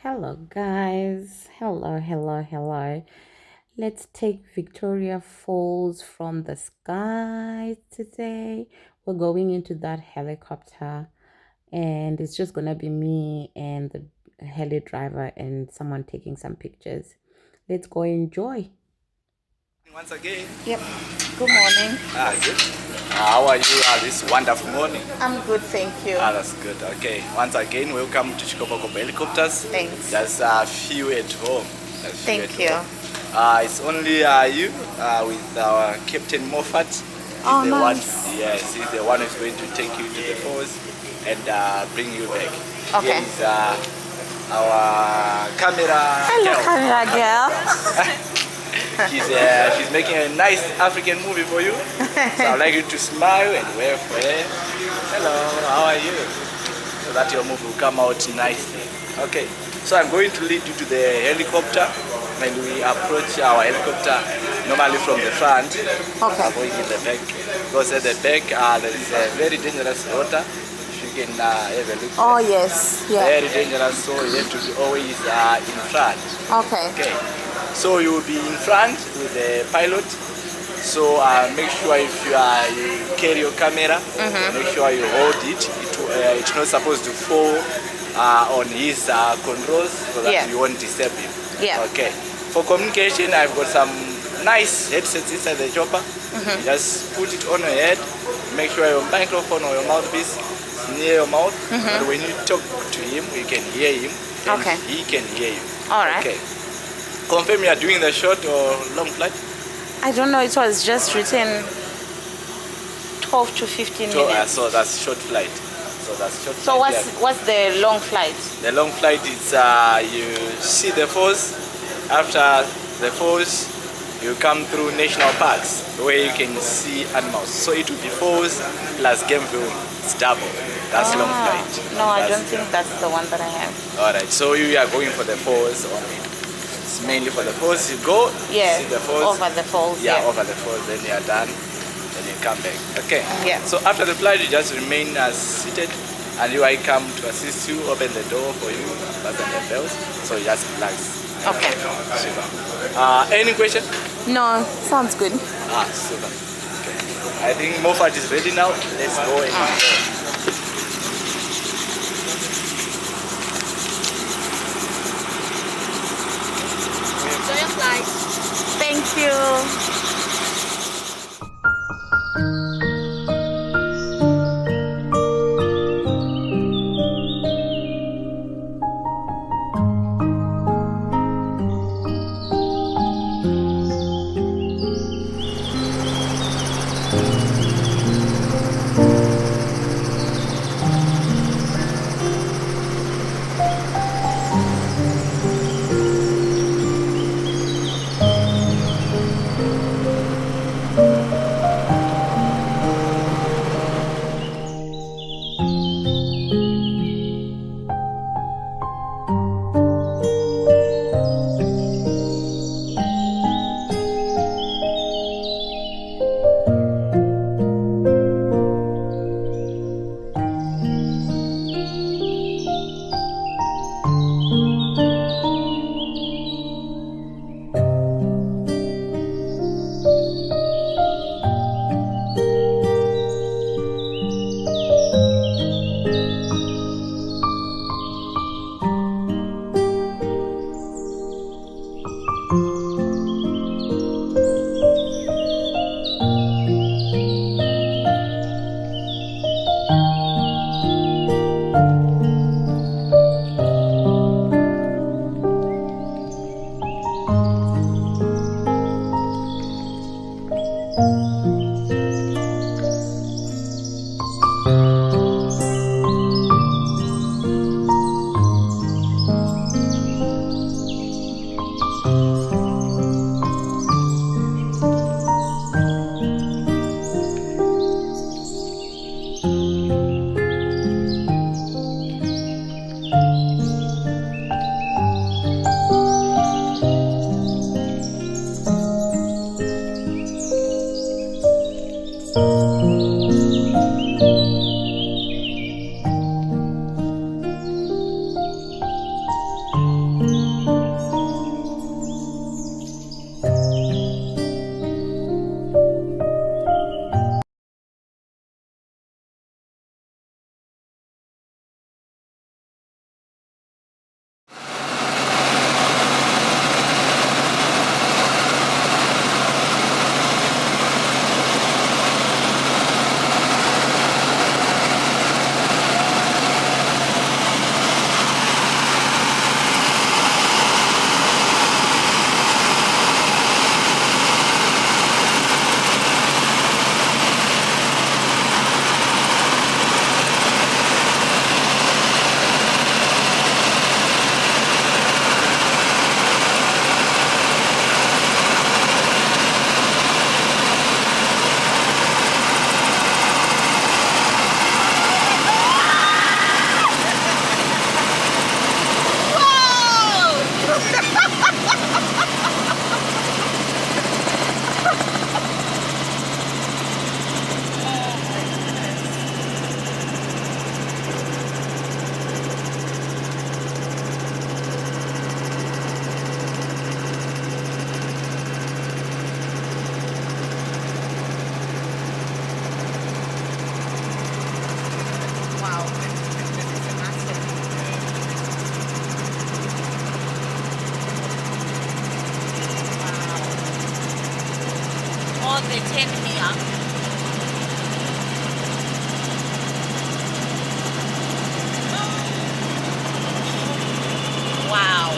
Hello, guys. Hello. Let's take Victoria Falls from the sky today. We're going into that helicopter, and it's just gonna be me and the heli driver and someone taking some pictures. Let's go enjoy. Once again. Yep. Good morning. Good. How are you this wonderful morning? I'm good, thank you. That's good. Okay. Once again, welcome to Chikobokobo Helicopters. Thanks. Just a few at home. Thank you. It's only you with our Captain Moffat. Oh, the nice. One, yes, he's the one who's going to take you to the falls and bring you back. Okay. Here is our camera Hello, girl. camera girl. She's making a nice African movie for you. So I'd like you to smile and wave for her. Hello, how are you? So that your movie will come out nicely. Okay, so I'm going to lead you to the helicopter. When we approach our helicopter, normally from the front, Okay. going in the back. Because at the back there is a very dangerous water. If you can have a look. Oh, yes. Yeah. Very dangerous, so you have to be always in front. Okay. Okay. So you will be in front with the pilot. So make sure if you carry your camera, make sure you hold it. It's not supposed to fall on his controls so that you won't disturb him. Yeah. Okay. For communication, I've got some nice headsets inside the chopper. You just put it on your head. Make sure your microphone or your mouthpiece is near your mouth. And when you talk to him, you can hear him. And Okay. he can hear you. All right. Okay. Confirm you are doing the short or long flight? I don't know, it was just written 12 to 15 minutes. So that's short flight. So what's the long flight? The long flight is you see the falls. After the falls, you come through national parks where you can see animals. So it will be falls plus game viewing. It's double. That's long flight. No, I don't think that's the one that I have. Alright, so you are going for the falls only. It's mainly for the falls. You go, Yeah, see the falls. over the falls. Yeah, over the falls, then you are done, then you come back. Okay. Yeah. So after the flight, you just remain seated, and I come to assist you, open the door for you, fasten the bells, so you just relax. Okay. Super. Any question? No, sounds good. Super. Okay. I think Moffat is ready now. Let's go and Enjoy your flight. Thank you. of the tent here. Wow.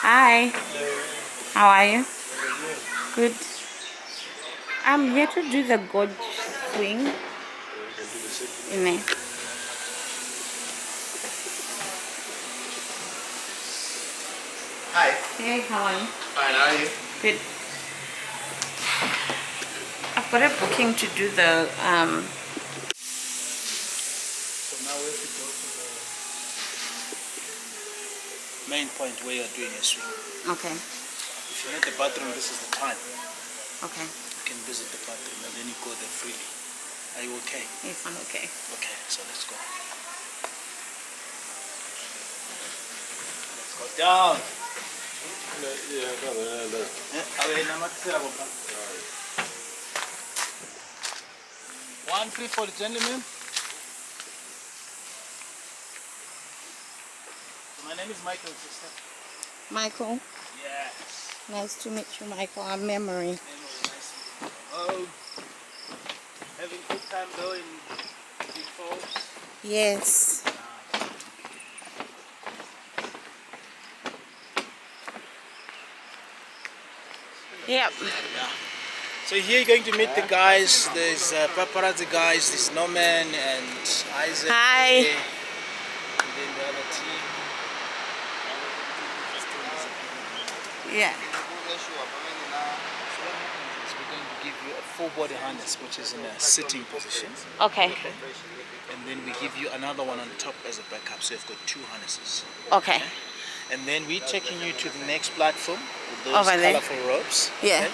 Hi, how are you? Good. I'm here to do the gorge swing. In there. Hi. Hey, how are you? Fine, how are you? Good. I've got a booking to do the So now we have to go to the main point where you're doing a swing. Okay. If you need the bathroom, this is the time. Okay. You can visit the bathroom and then you go there freely. Are you okay? Yes, I'm okay. Okay, so let's go. Let's go down. One free for the gentleman. My name is Michael, sister. Michael, Yes. nice to meet you, Michael. I'm Memory. Oh, having a good time though in Vic Falls. Yes. Yep. Yeah. So here you're going to meet the guys. There's paparazzi guys. There's Norman and Isaac. Hi. And then the other team. Yeah. We're going to give you a full body harness, which is in a sitting position. Okay. And then we give you another one on top as a backup. So you've got two harnesses. Okay. And then we're taking you to the next platform with those Over there. colorful ropes. Yeah.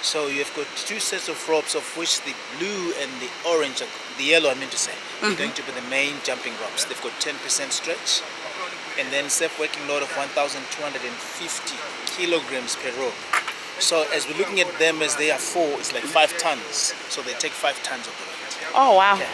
So you've got two sets of ropes, of which the blue and the orange, the yellow I mean to say, are going to be the main jumping ropes. They've got 10% stretch, and then safe working load of 1,250 kilograms per rope. So as we're looking at them as they are 4, it's like 5 tons. So they take 5 tons of the weight. Oh, wow. Yeah.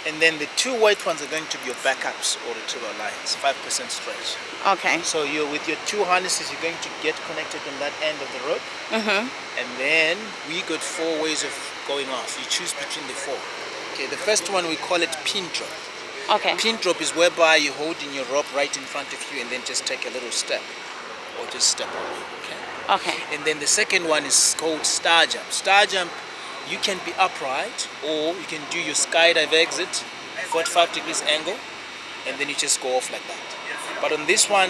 And then the 2 white ones are going to be your backups or retrieval lines, 5% stretch. Okay. So with your 2 harnesses, you're going to get connected on that end of the rope. And then we got 4 ways of going off. You choose between the 4. Okay, the first one we call it pin drop. Okay. Pin drop is whereby you're holding your rope right in front of you and then just take a little step or just step off. Okay. Okay. And then the second one is called star jump. Star jump, you can be upright or you can do your skydive exit, 45 degrees angle, and then you just go off like that. But on this one,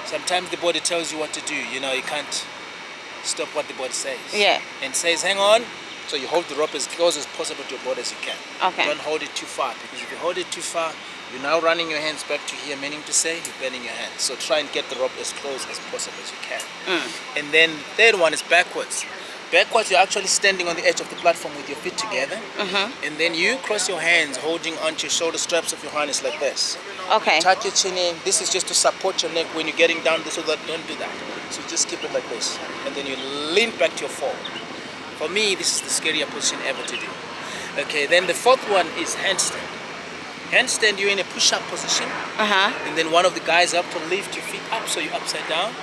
sometimes the body tells you what to do. You know, you can't stop what the body says. Yeah. And says, hang on. So you hold the rope as close as possible to your body as you can. Okay. Don't hold it too far, because if you hold it too far, you're now running your hands back to here, meaning to say you're bending your hands. So try and get the rope as close as possible as you can. And then the third one is backwards. Backwards, you're actually standing on the edge of the platform with your feet together. And then you cross your hands holding onto your shoulder straps of your harness like this. Okay. Tuck your chin in. This is just to support your neck when you're getting down, so that don't do that. So just keep it like this. And then you lean back to your fall. For me, this is the scariest position ever to do. Okay, then the fourth one is handstand. Handstand, you're in a push-up position. And then one of the guys up to lift your feet up, so you're upside down.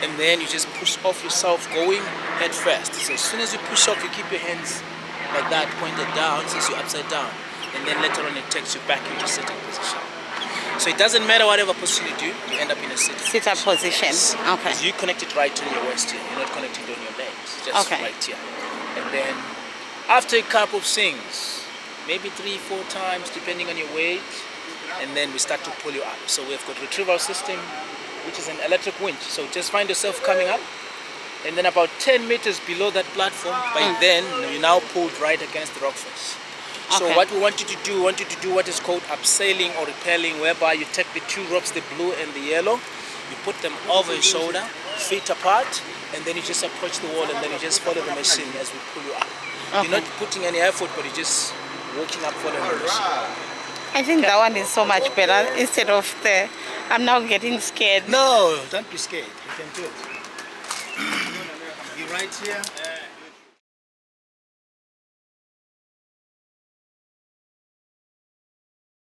And then you just push off yourself going head first. So as soon as you push off, you keep your hands like that, pointed down, since you're upside down. And then later on, it takes you back into sitting position. So it doesn't matter whatever position you do, you end up in a sit-up position. Okay. Because you connect it right on your waist here. You're not connected on your legs, just right here. And then after a couple of swings, maybe 3-4 times, depending on your weight, and then we start to pull you up. So we've got retrieval system, which is an electric winch. So just find yourself coming up, and then about 10 meters below that platform, by then you're now pulled right against the rock face. So what we want you to do, what is called abseiling or rappelling, whereby you take the 2 ropes, the blue and the yellow, you put them over your shoulder, feet apart, and then you just approach the wall, and then you just follow the machine as we pull you up. You're not putting any effort, but you're just walking up, following the machine. I think that one is so much better instead of the. I'm now getting scared. No, don't be scared. You can do it. You're right here.